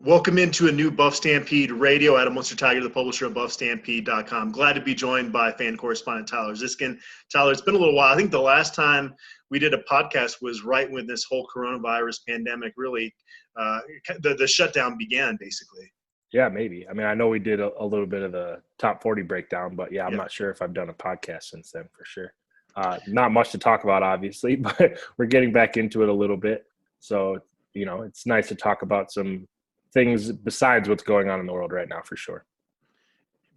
Welcome into a new BuffStampede Radio. Adam Munsterteiger, the publisher of BuffStampede.com. Glad to be joined by fan correspondent Tyler Ziskin. Tyler, it's been a little while. I think the last time we did a podcast was right when this whole coronavirus pandemic really, the shutdown began, basically. Yeah, maybe. I mean, I know we did a little bit of the top 40 breakdown, but I'm not sure if I've done a podcast since then for sure. Not much to talk about, obviously, but we're getting back into it a little bit. So, it's nice to talk about some things besides what's going on in the world right now for sure.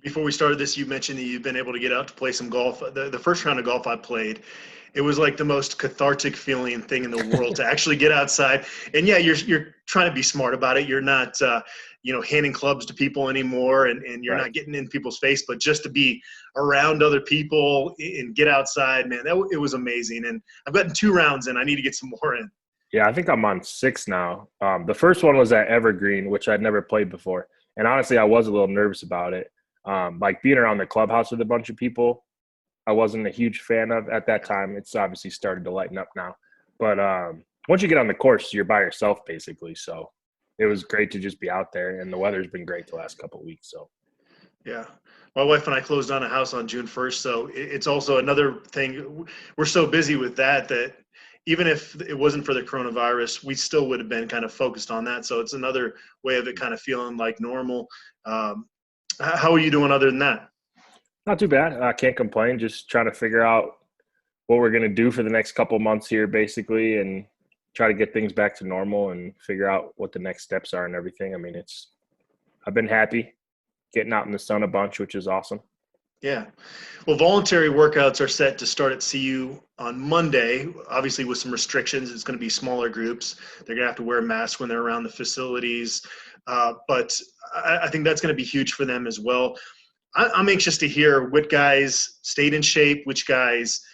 Before we started this, you mentioned that you've been able to get out to play some golf. The first round of golf I played, it was like the most cathartic feeling thing in the world to actually get outside. And yeah, you're trying to be smart about it. You're not, handing clubs to people anymore and you're not getting in people's face, but just to be around other people and get outside, man, it was amazing. And I've gotten 2 rounds in. I need to get some more in. Yeah, I think I'm on 6 now. The first one was at Evergreen, which I'd never played before. And honestly, I was a little nervous about it. Like being around the clubhouse with a bunch of people, I wasn't a huge fan of at that time. It's obviously started to lighten up now. But once you get on the course, you're by yourself basically. So it was great to just be out there. And the weather's been great the last couple of weeks. So yeah. My wife and I closed on a house on June 1st. So it's also another thing. We're so busy with that even if it wasn't for the coronavirus, we still would have been kind of focused on that. So it's another way of it kind of feeling like normal. How are you doing other than that? Not too bad. I can't complain. Just trying to figure out what we're going to do for the next couple months here, basically, and try to get things back to normal and figure out what the next steps are and everything. I mean, I've been happy getting out in the sun a bunch, which is awesome. Yeah. Well, voluntary workouts are set to start at CU on Monday, obviously with some restrictions. It's going to be smaller groups. They're going to have to wear masks when they're around the facilities. But I think that's going to be huge for them as well. I'm anxious to hear what guys stayed in shape, which guys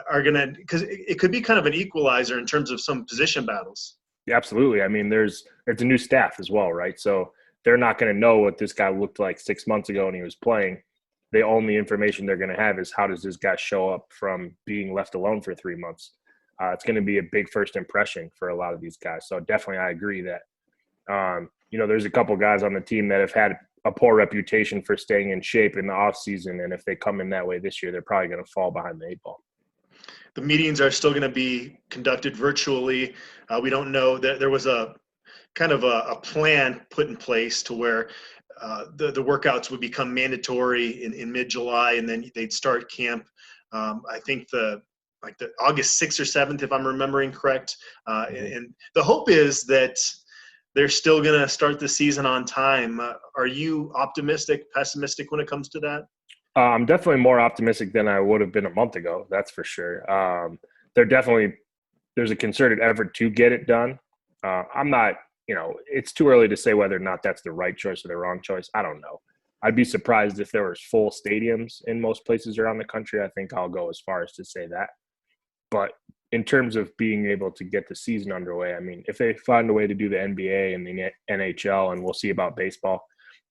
are going to – because it could be kind of an equalizer in terms of some position battles. Yeah, absolutely. I mean, it's a new staff as well, right? So they're not going to know what this guy looked like 6 months ago when he was playing. The only information they're going to have is how does this guy show up from being left alone for 3 months. It's going to be a big first impression for a lot of these guys. So definitely I agree that, there's a couple guys on the team that have had a poor reputation for staying in shape in the off season. And if they come in that way this year, they're probably going to fall behind the 8 ball. The meetings are still going to be conducted virtually. We don't know that there was a kind of a plan put in place to where the workouts would become mandatory in mid-July, and then they'd start camp. I think the August 6th or 7th, if I'm remembering correct. And the hope is that they're still going to start the season on time. Are you optimistic, pessimistic when it comes to that? I'm definitely more optimistic than I would have been a month ago. That's for sure. There's a concerted effort to get it done. I'm not. It's too early to say whether or not that's the right choice or the wrong choice. I don't know. I'd be surprised if there was full stadiums in most places around the country. I think I'll go as far as to say that. But in terms of being able to get the season underway, I mean, if they find a way to do the NBA and the NHL, and we'll see about baseball,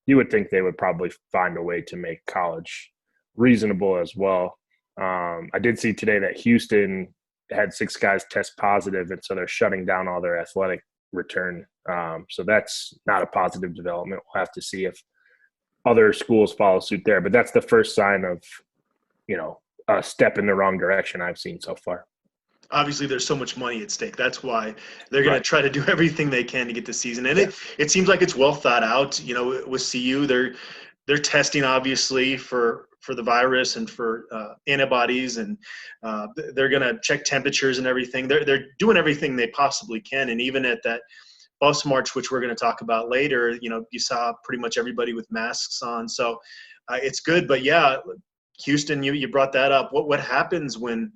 you would think they would probably find a way to make college reasonable as well. I did see today that Houston had 6 guys test positive, and so they're shutting down all their athletic return. So that's not a positive development. We'll have to see if other schools follow suit there. But that's the first sign of, a step in the wrong direction I've seen so far. Obviously, there's so much money at stake. That's why they're going to try to do everything they can to get the season. And it seems like it's well thought out. With CU, they're testing obviously for the virus and for antibodies, and they're going to check temperatures and everything. They're doing everything they possibly can. And even at that bus march, which we're going to talk about later, you saw pretty much everybody with masks on. So it's good. But yeah, Houston, you brought that up. What happens when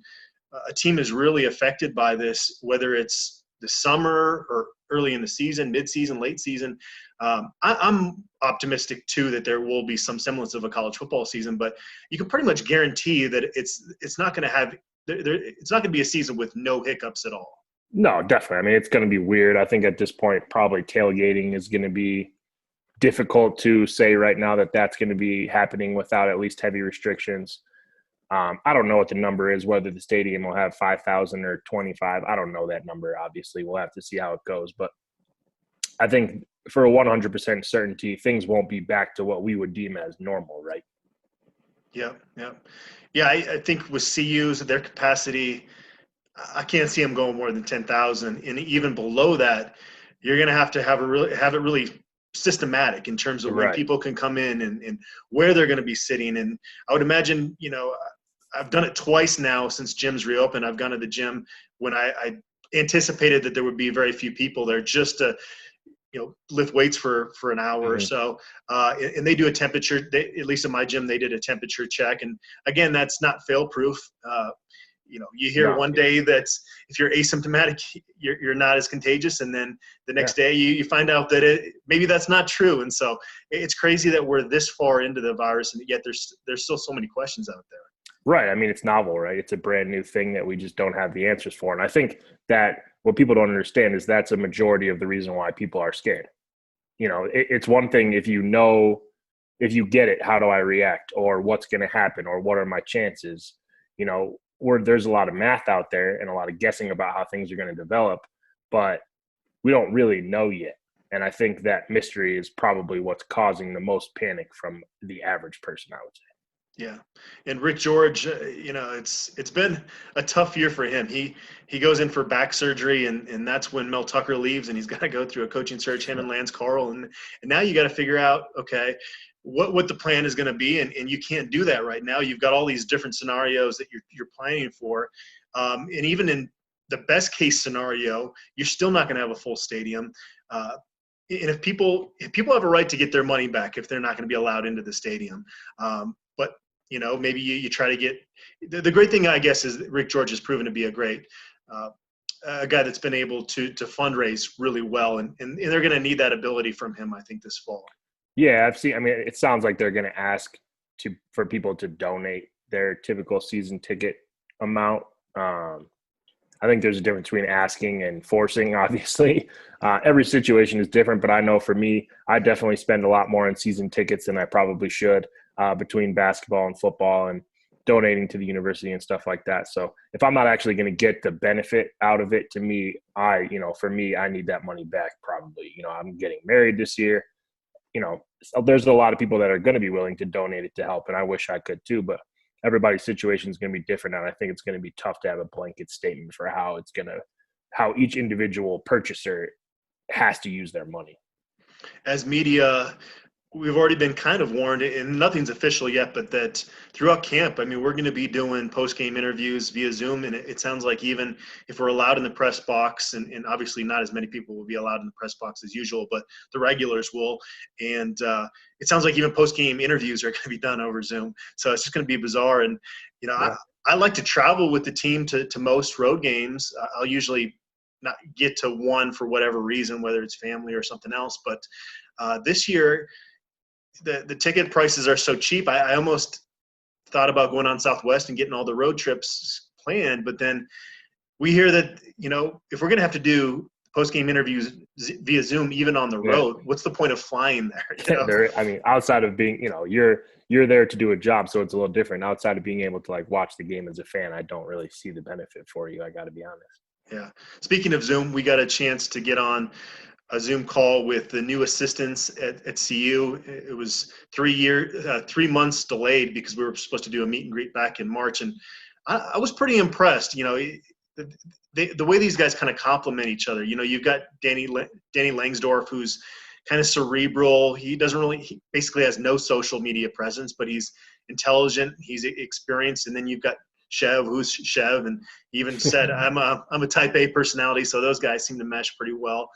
a team is really affected by this, whether it's the summer or early in the season, mid-season, late season? I'm optimistic too that there will be some semblance of a college football season, but you can pretty much guarantee that it's not going to be a season with no hiccups at all. No, definitely. I mean, it's going to be weird. I think at this point, probably tailgating is going to be difficult to say right now that that's going to be happening without at least heavy restrictions. I don't know what the number is, whether the stadium will have 5,000 or 25. I don't know that number, obviously. We'll have to see how it goes. But I think for a 100% certainty, things won't be back to what we would deem as normal, right? Yeah. I think with CU's, their capacity, I can't see them going more than 10,000, and even below that, you're going to have it really systematic in terms of when Right. people can come in and where they're going to be sitting. And I would imagine, I've done it twice now since gyms reopened. I've gone to the gym when I anticipated that there would be very few people there just to, lift weights for an hour or so. And they do a temperature, at least in my gym, they did a temperature check. And again, that's not fail proof. You hear one day that if you're asymptomatic, you're not as contagious. And then the next day you find out that maybe that's not true. And so it's crazy that we're this far into the virus, and yet there's still so many questions out there. Right. I mean, it's novel, right? It's a brand new thing that we just don't have the answers for. And I think that what people don't understand is that's a majority of the reason why people are scared. It's one thing if if you get it, how do I react, or what's going to happen, or what are my chances? There's a lot of math out there and a lot of guessing about how things are going to develop, but we don't really know yet. And I think that mystery is probably what's causing the most panic from the average person, I would say. Yeah. And Rick George, it's been a tough year for him. He goes in for back surgery, and that's when Mel Tucker leaves, and he's got to go through a coaching search, him and Lance Carl. And now you got to figure out, okay, what the plan is going to be. And you can't do that right now. You've got all these different scenarios that you're planning for. And even in the best case scenario, you're still not going to have a full stadium. And if people have a right to get their money back if they're not going to be allowed into the stadium. But maybe you try to get the great thing, I guess, is that Rick George has proven to be a great a guy that's been able to fundraise really well. And they're going to need that ability from him, I think, this fall. Yeah, it sounds like they're going to ask for people to donate their typical season ticket amount. I think there's a difference between asking and forcing, obviously. Every situation is different, but I know for me, I definitely spend a lot more on season tickets than I probably should between basketball and football and donating to the university and stuff like that. So if I'm not actually going to get the benefit out of it, to me, for me, I need that money back probably. I'm getting married this year. There's a lot of people that are going to be willing to donate it to help, and I wish I could too, but everybody's situation is going to be different. And I think it's going to be tough to have a blanket statement for how each individual purchaser has to use their money. As media, we've already been kind of warned, and nothing's official yet, but that throughout camp, we're going to be doing post-game interviews via Zoom. And it sounds like even if we're allowed in the press box, and obviously not as many people will be allowed in the press box as usual, but the regulars will. And it sounds like even post-game interviews are going to be done over Zoom. So it's just going to be bizarre. And, I like to travel with the team to most road games. I'll usually not get to one for whatever reason, whether it's family or something else. But this year, the ticket prices are so cheap. I almost thought about going on Southwest and getting all the road trips planned. But then we hear that, if we're going to have to do post-game interviews via Zoom, even on the road, what's the point of flying there? Outside of being, you're there to do a job. So it's a little different. Outside of being able to watch the game as a fan, I don't really see the benefit for you. I got to be honest. Yeah. Speaking of Zoom, we got a chance to get on a Zoom call with the new assistants at CU. It was 3 months delayed because we were supposed to do a meet and greet back in March. And I was pretty impressed. The way these guys kind of complement each other. You've got Danny Langsdorf, who's kind of cerebral. He basically has no social media presence, but he's intelligent. He's experienced. And then you've got Chev, who's Chev, and he even said, I'm a type A personality. So those guys seem to mesh pretty well.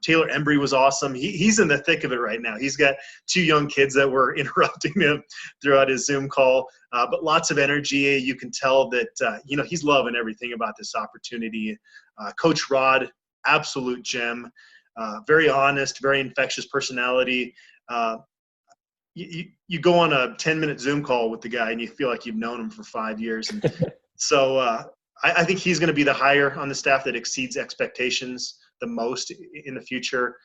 Taylor Embry was awesome. He's in the thick of it right now. He's got 2 young kids that were interrupting him throughout his Zoom call, but lots of energy. You can tell that, he's loving everything about this opportunity. Coach Rod, absolute gem, very honest, very infectious personality. You go on a 10-minute Zoom call with the guy and you feel like you've known him for 5 years. And so I think he's going to be the hire on the staff that exceeds expectations the most in the future.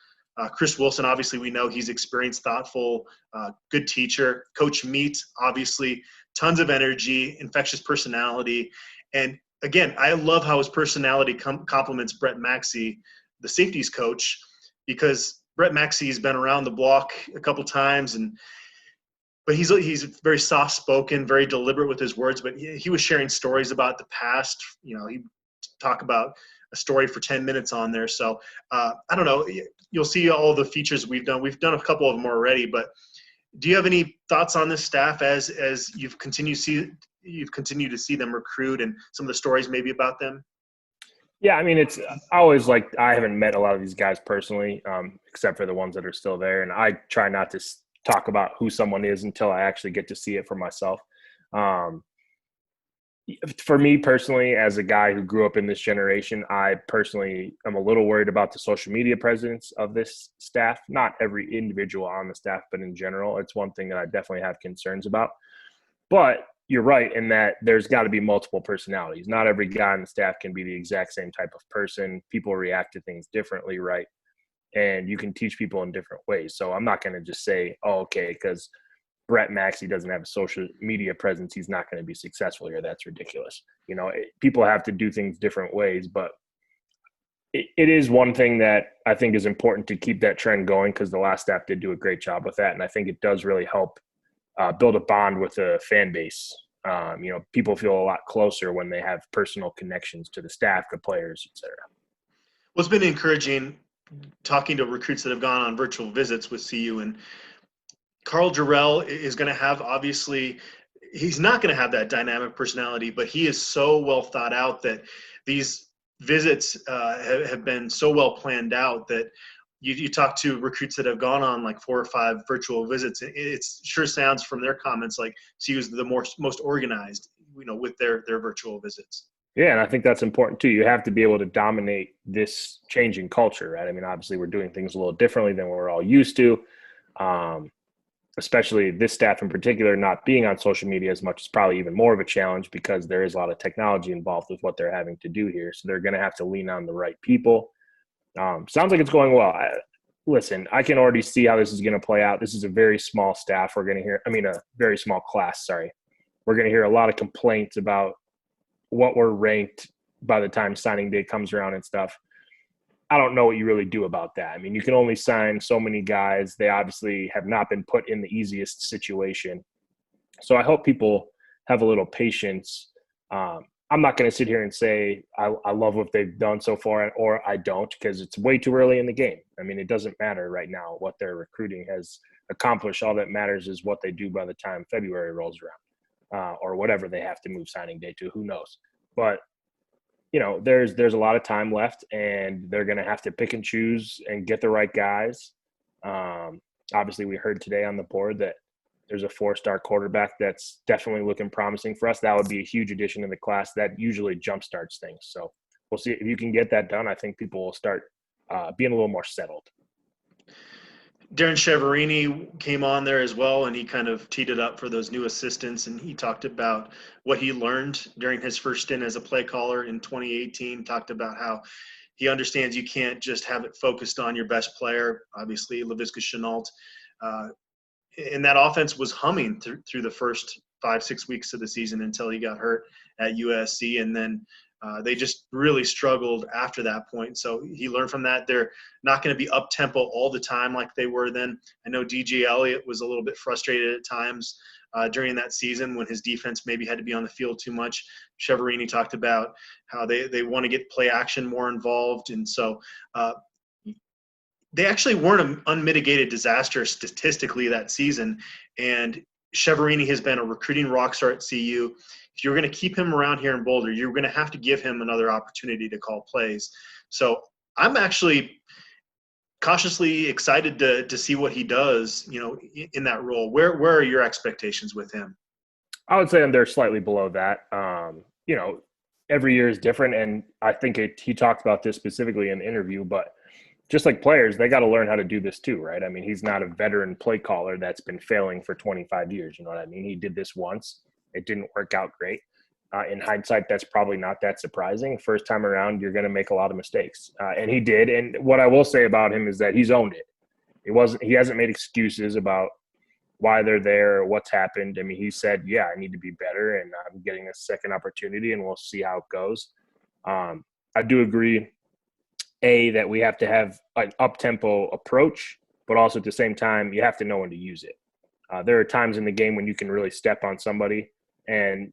Chris Wilson, obviously we know he's experienced, thoughtful, good teacher. Coach Meat, obviously tons of energy, infectious personality. And again, I love how his personality complements Brett Maxey, the safeties coach, because Brett Maxey's been around the block a couple times, but he's very soft spoken, very deliberate with his words. But he was sharing stories about the past. He talk about a story for 10 minutes on there. So I don't know. You'll see all the features we've done. We've done a couple of them already. But do you have any thoughts on this staff as you've continued to see them recruit and some of the stories maybe about them? Yeah, I mean, I haven't met a lot of these guys personally, except for the ones that are still there. And I try not to talk about who someone is until I actually get to see it for myself. For me personally, as a guy who grew up in this generation, I personally am a little worried about the social media presence of this staff. Not every individual on the staff, but in general, it's one thing that I definitely have concerns about. But you're right in that there's got to be multiple personalities. Not every guy on the staff can be the exact same type of person. People react to things differently, right? And you can teach people in different ways. So I'm not going to just say, oh, okay, because Brett Maxey doesn't have a social media presence, he's not going to be successful here. That's ridiculous. People have to do things different ways, but it is one thing that I think is important to keep that trend going, because the last staff did do a great job with that. And I think it does really help build a bond with a fan base. People feel a lot closer when they have personal connections to the staff, the players, et cetera. Well, it's been encouraging talking to recruits that have gone on virtual visits with CU, and Carl Jarrell is going to have, obviously, he's not going to have that dynamic personality, but he is so well thought out that these visits have been so well planned out that you talk to recruits that have gone on like 4 or 5 virtual visits. It sure sounds from their comments like CU is the most organized, with their virtual visits. Yeah, and I think that's important too. You have to be able to dominate this changing culture, right? I mean, obviously we're doing things a little differently than we're all used to. Especially this staff in particular, not being on social media as much is probably even more of a challenge, because there is a lot of technology involved with what they're having to do here. So they're going to have to lean on the right people. Sounds like it's going well. Listen, I can already see how this is going to play out. This is a very small staff. A very small class, sorry. We're going to hear a lot of complaints about what we're ranked by the time signing day comes around and stuff. I don't know what you really do about that. I mean, you can only sign so many guys. They obviously have not been put in the easiest situation. So I hope people have a little patience. I'm not going to sit here and say I love what they've done so far, or I don't, because it's way too early in the game. I mean, it doesn't matter right now what their recruiting has accomplished. All that matters is what they do by the time February rolls around, or whatever they have to move signing day to. Who knows? But there's a lot of time left, and they're going to have to pick and choose and get the right guys. Obviously, we heard today on the board that there's a 4-star quarterback that's definitely looking promising for us. That would be a huge addition to the class. That usually jumpstarts things. So we'll see if you can get that done. I think people will start being a little more settled. Darren Cheverini came on there as well, and he kind of teed it up for those new assistants, and he talked about what he learned during his first stint as a play caller in 2018, talked about how he understands you can't just have it focused on your best player, obviously Laviska Shenault. And that offense was humming through the first 5-6 weeks of the season until he got hurt at USC, and then they just really struggled after that point. So he learned from that. They're not going to be up-tempo all the time like they were then. I know DJ Elliott was a little bit frustrated at times during that season when his defense maybe had to be on the field too much. Cheverini talked about how they want to get play action more involved. And so they actually weren't an unmitigated disaster statistically that season. And Cheverini has been a recruiting rock star at CU. If you're going to keep him around here in Boulder, you're going to have to give him another opportunity to call plays. So I'm actually cautiously excited to see what he does, in that role. Where are your expectations with him? I would say they're slightly below that. Every year is different, and I think he talked about this specifically in the interview, but just like players, they got to learn how to do this too, right? I mean, he's not a veteran play caller that's been failing for 25 years. You know what I mean? He did this once. It didn't work out great. In hindsight, that's probably not that surprising. First time around, you're going to make a lot of mistakes. And he did. And what I will say about him is that he's owned it. He hasn't made excuses about why they're there or what's happened. I mean, he said, yeah, I need to be better, and I'm getting a second opportunity, and we'll see how it goes. I do agree that we have to have an up-tempo approach, but also at the same time, you have to know when to use it. There are times in the game when you can really step on somebody and,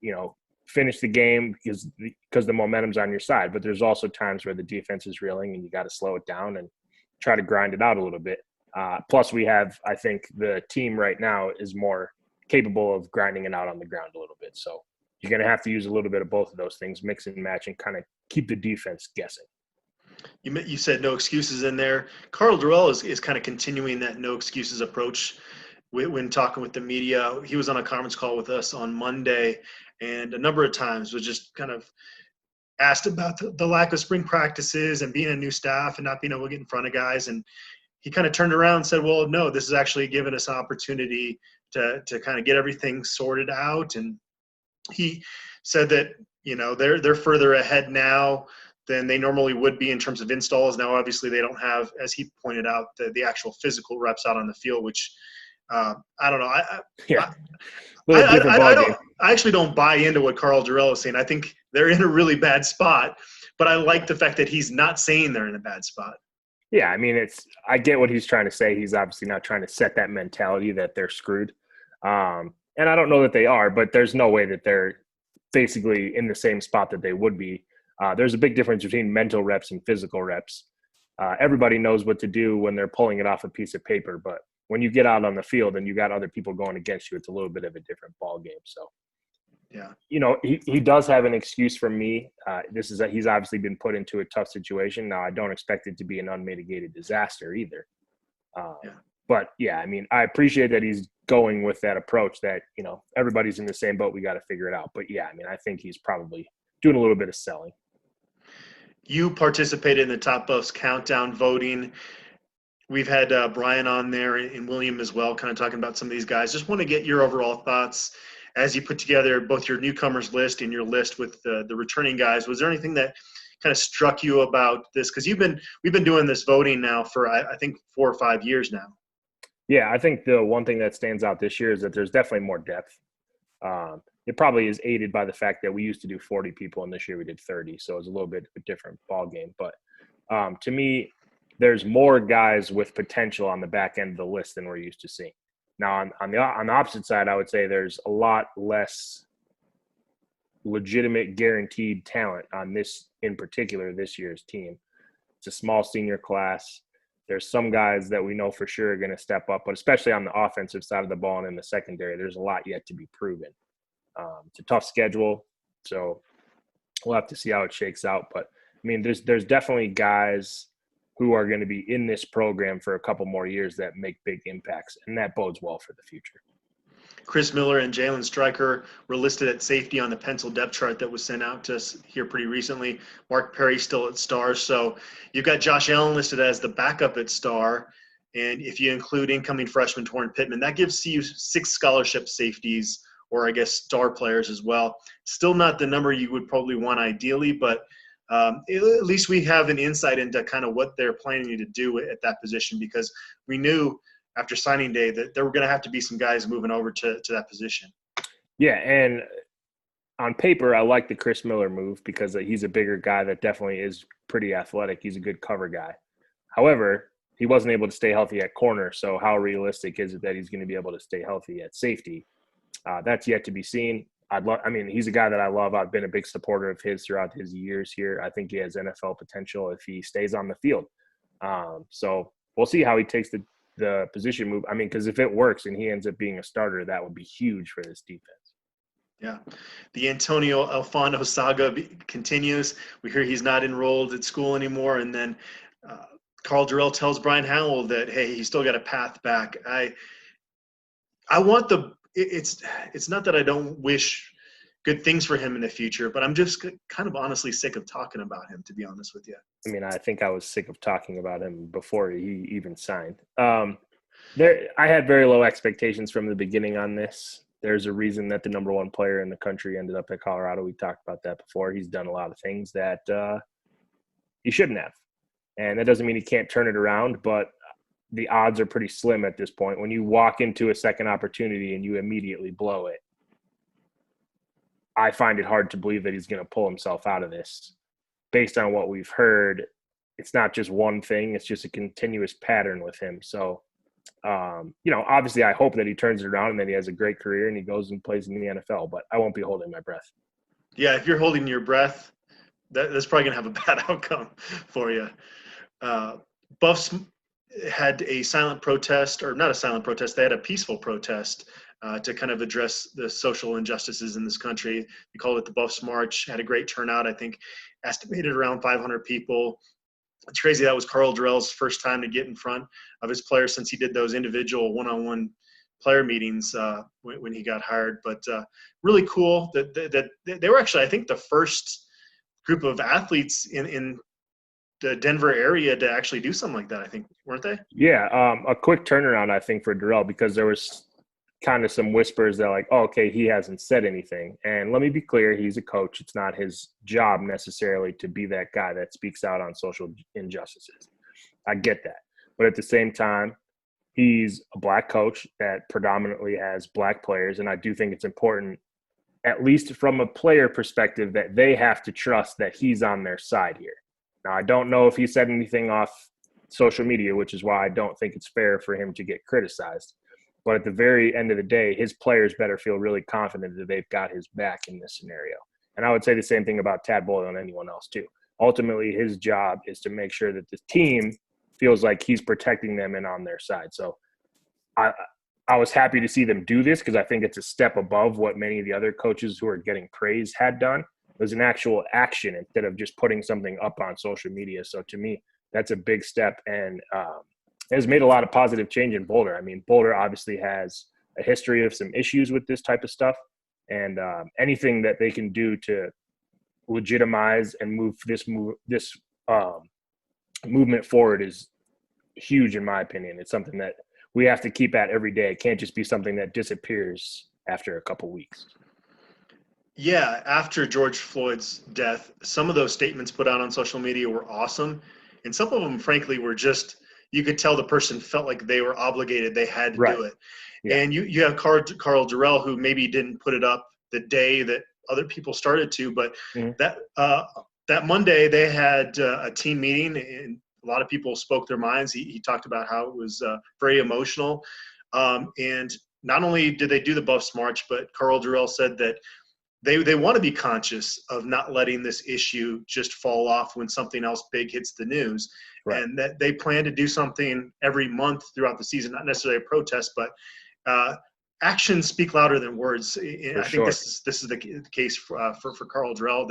finish the game because the momentum's on your side. But there's also times where the defense is reeling and you got to slow it down and try to grind it out a little bit. Plus I think the team right now is more capable of grinding it out on the ground a little bit. So you're going to have to use a little bit of both of those things, mix and match, and kind of keep the defense guessing. You said no excuses in there. Carl Durrell is kind of continuing that no excuses approach when talking with the media. He was on a conference call with us on Monday, and a number of times was just kind of asked about the lack of spring practices and being a new staff and not being able to get in front of guys. And he kind of turned around and said, well, no, this is actually giving us opportunity to kind of get everything sorted out. And he said that, they're further ahead now than they normally would be in terms of installs. Now, obviously, they don't have, as he pointed out, the actual physical reps out on the field, which I don't know. I actually don't buy into what Carl Durrell is saying. I think they're in a really bad spot, but I like the fact that he's not saying they're in a bad spot. Yeah, I mean, I get what he's trying to say. He's obviously not trying to set that mentality that they're screwed. And I don't know that they are, but there's no way that they're basically in the same spot that they would be. There's a big difference between mental reps and physical reps. Everybody knows what to do when they're pulling it off a piece of paper, but when you get out on the field and you got other people going against you, it's a little bit of a different ball game. So, yeah, he does have an excuse from me. He's obviously been put into a tough situation. Now, I don't expect it to be an unmitigated disaster either. But yeah, I mean, I appreciate that he's going with that approach that, everybody's in the same boat. We got to figure it out. But yeah, I mean, I think he's probably doing a little bit of selling. You participated in the Top Buffs countdown voting. We've had Brian on there and William as well, kind of talking about some of these guys. Just want to get your overall thoughts as you put together both your newcomers list and your list with the returning guys. Was there anything that kind of struck you about this? Because we've been doing this voting now for I think 4 or 5 years now. Yeah, I think the one thing that stands out this year is that there's definitely more depth. It probably is aided by the fact that we used to do 40 people and this year we did 30. So it's a little bit of a different ball game. But to me, there's more guys with potential on the back end of the list than we're used to seeing. Now, on the opposite side, I would say there's a lot less legitimate guaranteed talent on this, in particular, this year's team. It's a small senior class. There's some guys that we know for sure are going to step up, but especially on the offensive side of the ball and in the secondary, there's a lot yet to be proven. It's a tough schedule, so we'll have to see how it shakes out. But, I mean, there's definitely guys who are going to be in this program for a couple more years that make big impacts, and that bodes well for the future. Chris Miller and Jalen Stryker were listed at safety on the pencil depth chart that was sent out to us here pretty recently. Mark Perry still at star. So you've got Josh Allen listed as the backup at star. And if you include incoming freshman Torrin Pittman, that gives CU 6 scholarship safeties, or I guess star players as well. Still not the number you would probably want ideally, but at least we have an insight into kind of what they're planning to do at that position, because we knew after signing day that there were going to have to be some guys moving over to that position. Yeah, and on paper, I like the Chris Miller move because he's a bigger guy that definitely is pretty athletic. He's a good cover guy. However, he wasn't able to stay healthy at corner, so how realistic is it that he's going to be able to stay healthy at safety? That's yet to be seen. He's a guy that I love. I've been a big supporter of his throughout his years here. I think he has NFL potential if he stays on the field. So we'll see how he takes the position move. I mean, because if it works and he ends up being a starter, that would be huge for this defense. Yeah. The Antonio Alfano saga continues. We hear he's not enrolled at school anymore. And then Carl Durrell tells Brian Howell that, hey, he's still got a path back. I want it's not that I don't wish good things for him in the future, but I'm just kind of honestly sick of talking about him, to be honest with you. I mean, I think I was sick of talking about him before he even signed. I had very low expectations from the beginning on this. There's a reason that the number one player in the country ended up at Colorado. We talked about that before. He's done a lot of things that he shouldn't have. And that doesn't mean he can't turn it around, but the odds are pretty slim at this point. When you walk into a second opportunity and you immediately blow it, I find it hard to believe that he's going to pull himself out of this based on what we've heard it's not just one thing. It's just a continuous pattern with him. So, obviously I hope that he turns it around and that he has a great career and he goes and plays in the NFL, but I won't be holding my breath. Yeah, if you're holding your breath, that's probably going to have a bad outcome for you. Buffs had a silent protest, or not a silent protest, they had a peaceful protest to kind of address the social injustices in this country. They called it the Buffs March, had a great turnout, I think estimated around 500 people. It's crazy. That was Carl Durrell's first time to get in front of his players since he did those individual one-on-one player meetings when he got hired. But really cool that they were actually, I think, the first group of athletes in the Denver area to actually do something like that, I think, weren't they? Yeah, a quick turnaround, I think, for Durrell, because there was kind of some whispers that like, oh, okay, he hasn't said anything. And let me be clear, he's a coach. It's not his job necessarily to be that guy that speaks out on social injustices. I get that. But at the same time, he's a black coach that predominantly has black players. And I do think it's important, at least from a player perspective, that they have to trust that he's on their side here. Now, I don't know if he said anything off social media, which is why I don't think it's fair for him to get criticized. But at the very end of the day, his players better feel really confident that they've got his back in this scenario. And I would say the same thing about Tad Boyle and anyone else too. Ultimately, his job is to make sure that the team feels like he's protecting them and on their side. So I was happy to see them do this because I think it's a step above what many of the other coaches who are getting praise had done. It was an actual action instead of just putting something up on social media. So to me, that's a big step and has made a lot of positive change in Boulder. I mean, Boulder obviously has a history of some issues with this type of stuff, and anything that they can do to legitimize and move this movement forward is huge, in my opinion. It's something that we have to keep at every day. It can't just be something that disappears after a couple weeks. Yeah, after George Floyd's death, some of those statements put out on social media were awesome, and some of them, frankly, were just – you could tell the person felt like they were obligated. They had to do it. Yeah. And you have Carl Durrell, who maybe didn't put it up the day that other people started to, but that Monday they had a team meeting and a lot of people spoke their minds. He talked about how it was very emotional. And not only did they do the Buffs March, but Carl Durrell said that they want to be conscious of not letting this issue just fall off when something else big hits the news. Right. And that they plan to do something every month throughout the season, not necessarily a protest, but actions speak louder than words. And I think this is the case for Carl Durrell,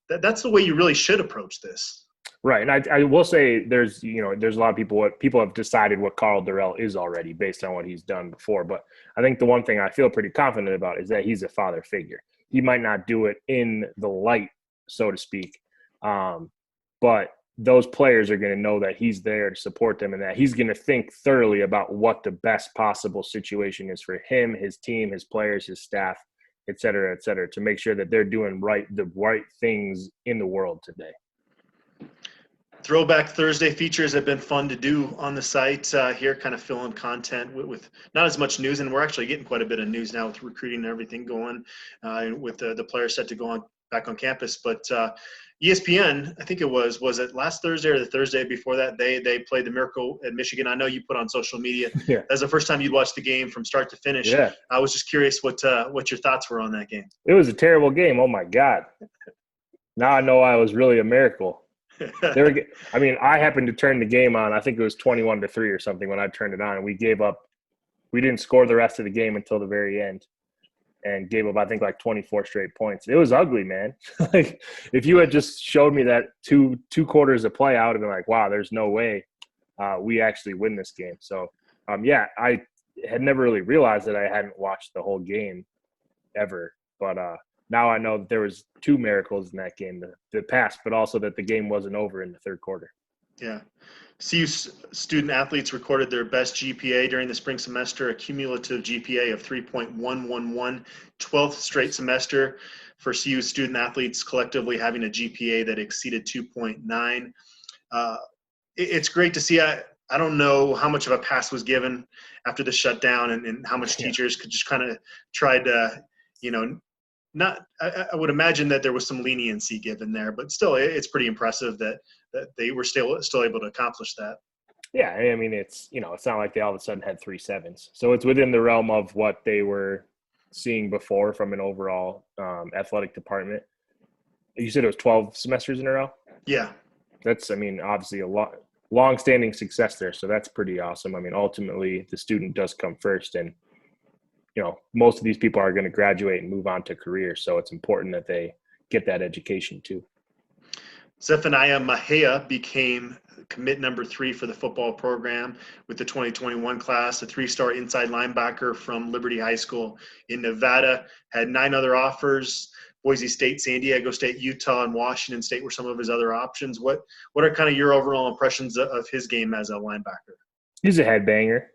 that's the way you really should approach this. Right. And I will say there's a lot of people have decided what Carl Durrell is already based on what he's done before. But I think the one thing I feel pretty confident about is that he's a father figure. He might not do it in the light, so to speak, but those players are going to know that he's there to support them and that he's going to think thoroughly about what the best possible situation is for him, his team, his players, his staff, et cetera, to make sure that they're doing the right things in the world today. Throwback Thursday features have been fun to do on the site here, kind of filling content with not as much news, and we're actually getting quite a bit of news now with recruiting and everything going, and with the players set to go back on campus. But ESPN, I think it was it last Thursday or the Thursday before that, they played the Miracle at Michigan. I know you put on social media. Yeah. That's the first time you'd watched the game from start to finish. Yeah. I was just curious what your thoughts were on that game. It was a terrible game. Oh my God. Now I know I was really a miracle. I happened to turn the game on. I think it was 21-3 or something when I turned it on, and we gave up. We didn't score the rest of the game until the very end, and gave up, I think, like 24 straight points. It was ugly, man. Like, if you had just showed me that two quarters of play, I would have been like, wow, there's no way we actually win this game. So, I had never really realized that I hadn't watched the whole game ever, but now I know that there was two miracles in that game, the pass, but also that the game wasn't over in the third quarter. Yeah. CU student athletes recorded their best GPA during the spring semester, a cumulative GPA of 3.111, 12th straight semester for CU student athletes collectively having a GPA that exceeded 2.9. It's great to see. I don't know how much of a pass was given after the shutdown and how much teachers could just kind of try to, I would imagine that there was some leniency given there, but still it's pretty impressive that that they were still able to accomplish that. Yeah, I mean, it's not like they all of a sudden had 3.7s. So it's within the realm of what they were seeing before from an overall athletic department. You said it was 12 semesters in a row? Yeah. That's, I mean, obviously a long-standing success there. So that's pretty awesome. I mean, ultimately, the student does come first. And, most of these people are going to graduate and move on to careers. So it's important that they get that education too. Zephaniah Mahia became commit number 3 for the football program with the 2021 class, a 3-star inside linebacker from Liberty High School in Nevada, had 9 other offers. Boise State, San Diego State, Utah, and Washington State were some of his other options. What are kind of your overall impressions of his game as a linebacker? He's a headbanger,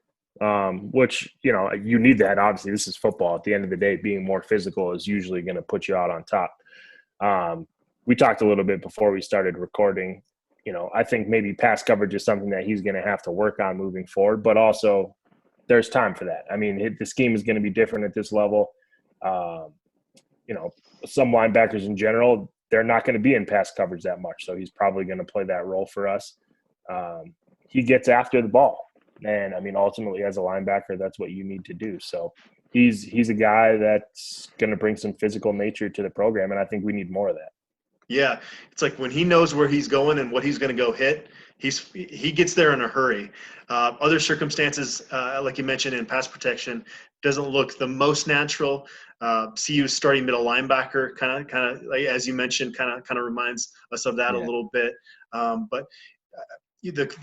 which, you need that. Obviously, this is football. At the end of the day, being more physical is usually going to put you out on top. We talked a little bit before we started recording. I think maybe pass coverage is something that he's going to have to work on moving forward, but also there's time for that. I mean, the scheme is going to be different at this level. Some linebackers in general, they're not going to be in pass coverage that much. So he's probably going to play that role for us. He gets after the ball. And I mean, ultimately as a linebacker, that's what you need to do. So he's a guy that's going to bring some physical nature to the program. And I think we need more of that. Yeah. It's like when he knows where he's going and what he's going to go hit, he gets there in a hurry. Other circumstances, like you mentioned in pass protection, doesn't look the most natural. CU's starting middle linebacker, kind of like, as you mentioned, kind of reminds us of that a little bit. But the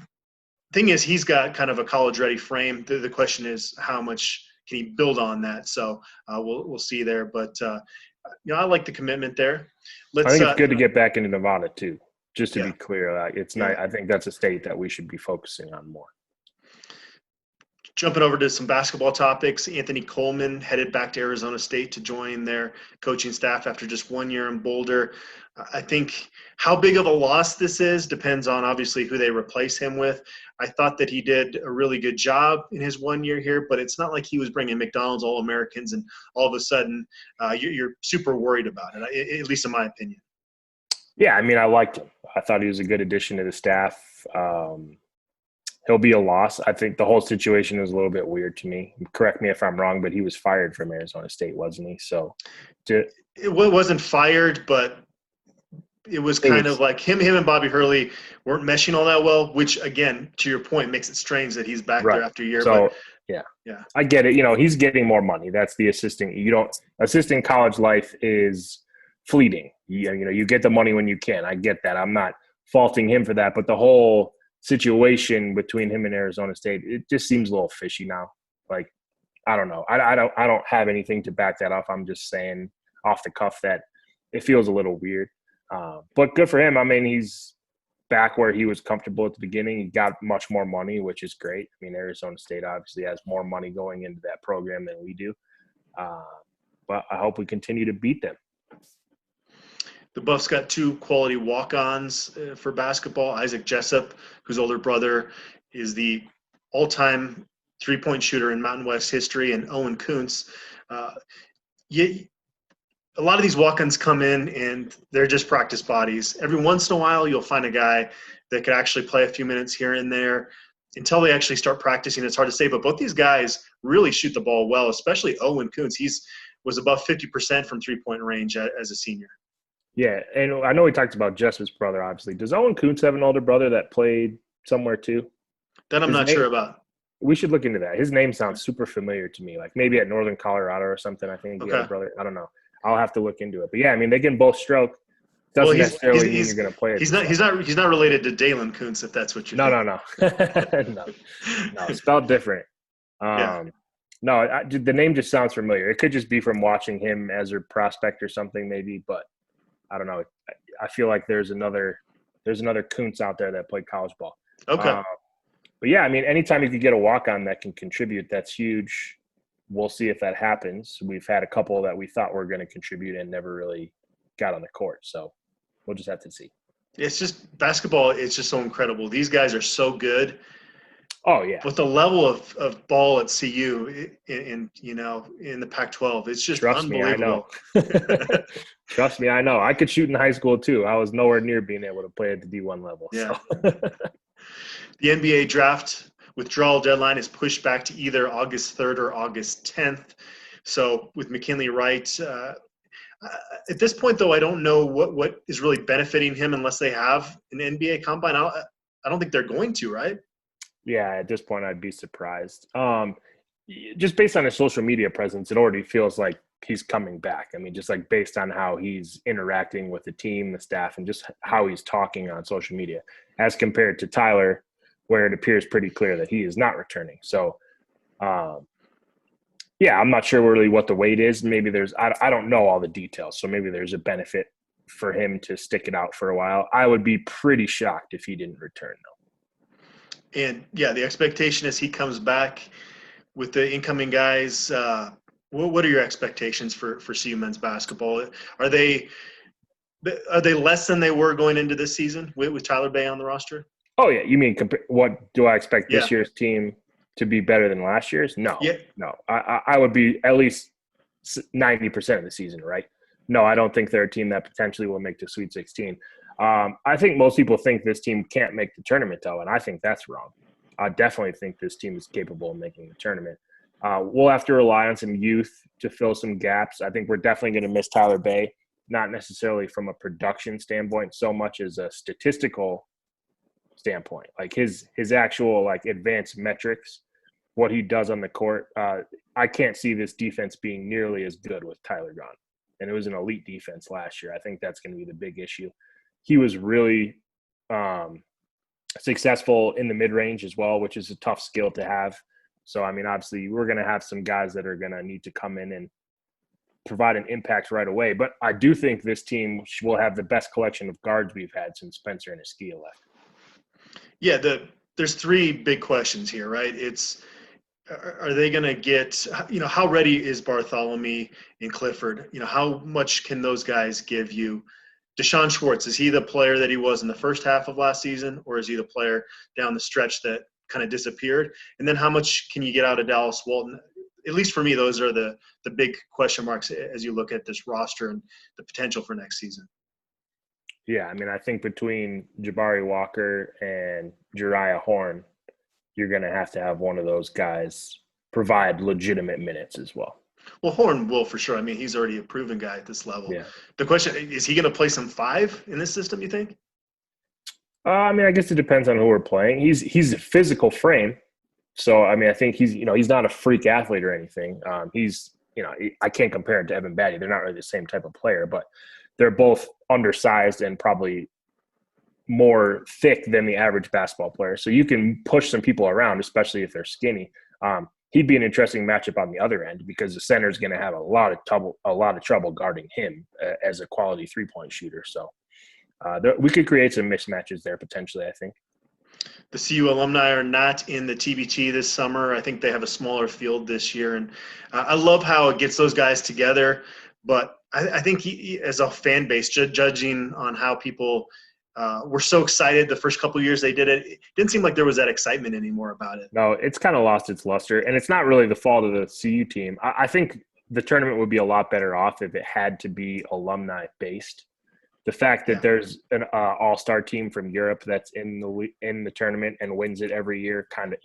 thing is, he's got kind of a college-ready frame. The question is, how much can he build on that? So we'll see there. But I like the commitment there. I think it's good to get back into Nevada too. Just to be clear, it's not. I think that's a state that we should be focusing on more. Jumping over to some basketball topics, Anthony Coleman headed back to Arizona State to join their coaching staff after just 1 year in Boulder. I think how big of a loss this is depends on obviously who they replace him with. I thought that he did a really good job in his 1 year here, but it's not like he was bringing McDonald's All-Americans and all of a sudden you're super worried about it, at least in my opinion. Yeah, I mean, I liked him. I thought he was a good addition to the staff. He'll be a loss. I think the whole situation is a little bit weird to me. Correct me if I'm wrong, but he was fired from Arizona State, wasn't he? So it wasn't fired, but it was kind of like him and Bobby Hurley weren't meshing all that well, which, again, to your point, makes it strange that he's back there after a year. So, yeah, I get it. He's getting more money. That's the assistant college life is fleeting. You get the money when you can. I get that. I'm not faulting him for that, but the whole situation between him and Arizona State, it just seems a little fishy now. Like, I don't know. I don't have anything to back that off. I'm just saying off the cuff that it feels a little weird. But good for him. I mean, he's back where he was comfortable at the beginning. He got much more money, which is great. I mean, Arizona State obviously has more money going into that program than we do. But I hope we continue to beat them. The Buffs got 2 quality walk-ons for basketball. Isaac Jessup, whose older brother is the all-time three-point shooter in Mountain West history, and Owen Kuntz. A lot of these walk-ons come in, and they're just practice bodies. Every once in a while, you'll find a guy that could actually play a few minutes here and there. Until they actually start practicing, it's hard to say. But both these guys really shoot the ball well, especially Owen Kuntz. Was above 50% from three-point range as a senior. Yeah, and I know we talked about Jessup's brother, obviously. Does Owen Kuntz have an older brother that played somewhere too? That I'm not sure about. We should look into that. His name sounds super familiar to me, like maybe at Northern Colorado or something. I think he had a brother. I don't know. I'll have to look into it. But, yeah, I mean, they can both stroke. Doesn't necessarily mean you're going to play it. He's not related to Dalen Kuntz, if that's what you're thinking. No, spelled different. No, the name just sounds familiar. It could just be from watching him as a prospect or something maybe, but I don't know. I feel like there's another Kuntz out there that played college ball. Okay. But, yeah, I mean, anytime you could get a walk-on that can contribute, that's huge. We'll see if that happens. We've had a couple that we thought were going to contribute and never really got on the court. So we'll just have to see. It's just basketball. It's just so incredible. These guys are so good. Oh yeah. But the level of ball at CU in the Pac-12, it's just Trust me, I know. unbelievable. Trust me, I know. I could shoot in high school too. I was nowhere near being able to play at the D1 level. Yeah. So. The NBA draft withdrawal deadline is pushed back to either August 3rd or August 10th. So with McKinley Wright, at this point, though, I don't know what is really benefiting him unless they have an NBA combine. I don't think they're going to, right? Yeah, at this point, I'd be surprised. Just based on his social media presence, it already feels like he's coming back. I mean, just like based on how he's interacting with the team, the staff, and just how he's talking on social media, as compared to Tyler, where it appears pretty clear that he is not returning. So, yeah, I'm not sure really what the weight is. Maybe I don't know all the details, so maybe there's a benefit for him to stick it out for a while. I would be pretty shocked if he didn't return, though. And, yeah, the expectation is he comes back with the incoming guys. What are your expectations for CU men's basketball? Are they less than they were going into this season with Tyler Bay on the roster? Oh, yeah. You mean what do I expect this year's team to be better than last year's? No. Yeah. No. I would be at least 90% of the season, right? No, I don't think they're a team that potentially will make the Sweet 16. I think most people think this team can't make the tournament, though, and I think that's wrong. I definitely think this team is capable of making the tournament. We'll have to rely on some youth to fill some gaps. I think we're definitely going to miss Tyler Bay, not necessarily from a production standpoint so much as a statistical standpoint. Like his actual like advanced metrics, what he does on the court. I can't see this defense being nearly as good with Tyler gone. And it was an elite defense last year. I think that's going to be the big issue. He was really successful in the mid-range as well, which is a tough skill to have. So, I mean, obviously, we're going to have some guys that are going to need to come in and provide an impact right away. But I do think this team will have the best collection of guards we've had since Spencer and Eskia left. Yeah, there's three big questions here, right? Are they going to get, how ready is Bartholomew and Clifford? How much can those guys give you? Deshaun Schwartz, is he the player that he was in the first half of last season, or is he the player down the stretch that kind of disappeared? And then how much can you get out of Dallas Walton? At least for me, those are the big question marks as you look at this roster and the potential for next season. Yeah, I mean, I think between Jabari Walker and Jariah Horn, you're going to have one of those guys provide legitimate minutes as well. Well, Horn will for sure. I mean, he's already a proven guy at this level. Yeah. The question, is he going to play some 5 in this system, you think? I mean, I guess it depends on who we're playing. He's a physical frame. So, I mean, I think he's not a freak athlete or anything. I can't compare him to Evan Batty. They're not really the same type of player, but they're both undersized and probably more thick than the average basketball player. So you can push some people around, especially if they're skinny. He'd be an interesting matchup on the other end because the center is going to have a lot of trouble guarding him as a quality 3-point shooter. So we could create some mismatches there potentially, I think. The CU alumni are not in the TBT this summer. I think they have a smaller field this year. And I love how it gets those guys together. But I think he, as a fan base, judging on how people were so excited the first couple of years they did it, it didn't seem like there was that excitement anymore about it. No, it's kind of lost its luster. And it's not really the fault of the CU team. I think the tournament would be a lot better off if it had to be alumni-based. The fact that there's an all-star team from Europe that's in the tournament and wins it every year kind of,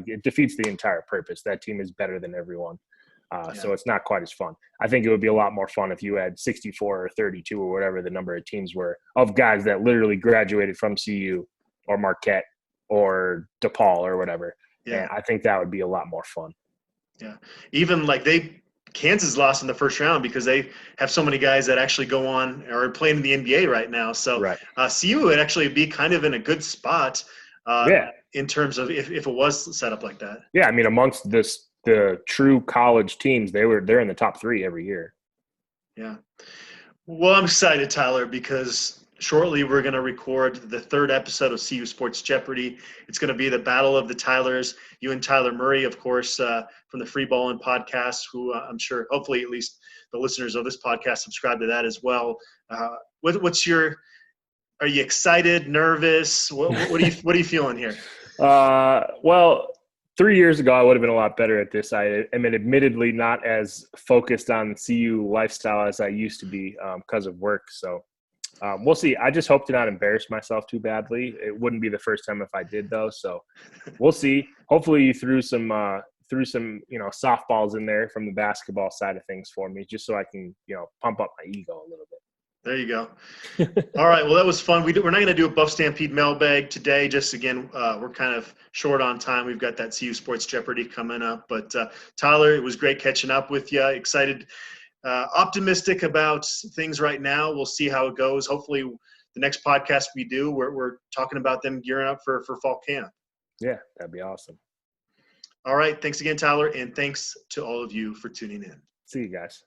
it defeats the entire purpose. That team is better than everyone. So it's not quite as fun. I think it would be a lot more fun if you had 64 or 32 or whatever the number of teams were of guys that literally graduated from CU or Marquette or DePaul or whatever. Yeah. And I think that would be a lot more fun. Yeah. Even Kansas lost in the first round because they have so many guys that actually go on or are playing in the NBA right now. So right. CU would actually be kind of in a good spot in terms of if it was set up like that. Yeah, I mean, amongst the true college teams, they're in the top 3 every year. Yeah. Well, I'm excited, Tyler, because shortly we're going to record the 3rd episode of CU Sports Jeopardy. It's going to be the Battle of the Tylers. You and Tyler Murray, of course, from the Free Ballin' podcast, who I'm sure, hopefully, at least the listeners of this podcast subscribe to that as well. Are you excited, nervous? What are you feeling here? Well, 3 years ago, I would have been a lot better at this. I am admittedly not as focused on CU lifestyle as I used to be because of work. So we'll see. I just hope to not embarrass myself too badly. It wouldn't be the first time if I did, though. So we'll see. Hopefully, you threw some softballs in there from the basketball side of things for me, just so I can pump up my ego a little bit. There you go. All right. Well, that was fun. We're not going to do a Buff Stampede mailbag today. Just again, we're kind of short on time. We've got that CU Sports Jeopardy coming up. But Tyler, it was great catching up with you. Excited, optimistic about things right now. We'll see how it goes. Hopefully, the next podcast we do, we're talking about them gearing up for fall camp. Yeah, that'd be awesome. All right. Thanks again, Tyler, and thanks to all of you for tuning in. See you guys.